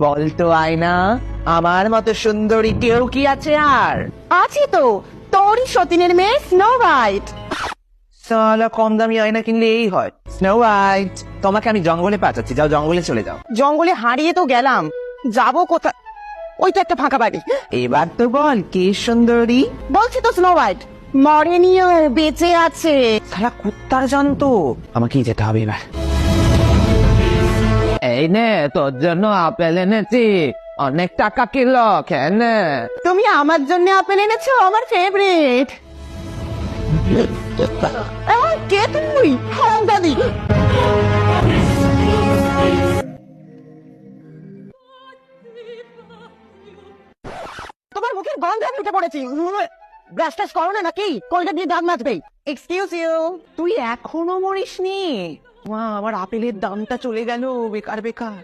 বলতো আয়না, আমার মতো সুন্দরী কেউ কি আছে আর? আছে তো, তোরই সতীনের মেয়ে স্নো হোয়াইট। সালা কম দামি আয়না কিনলে এই হয়। স্নো হোয়াইট, তোমাকে আমি জঙ্গলে পাঠাচ্ছি, যাও জঙ্গলে চলে যাও। জঙ্গলে হারিয়ে তো গেলাম, যাবো কোথায়? ওই তো একটা ফাঁকা বাড়ি। এবার তো বল কে সুন্দরী? বলছি তো স্নো হোয়াইট, মরেনিও বেঁচে আছে। সালা কুত্তার জানতো, আমাকেই যেতে হবে এবার। এই নে তোর জন্য আপেল এনেছি, অনেক টাকা কিলো, খেয়ে নে। তুমি আমার জন্য আপেল এনেছো, আমার ফেভারিট। কে তুই? হারামজাদি। তোমার মুখের গন্ধে আমি উঠে পড়েছি। ব্রাশ টাশ করো না নাকি? কলটা দিয়ে দাঁত মাজবে। Excuse you. তুই এখনো মরিসনি? মা, আমার আপেলের দামটা চলে গেল বেকার বেকার।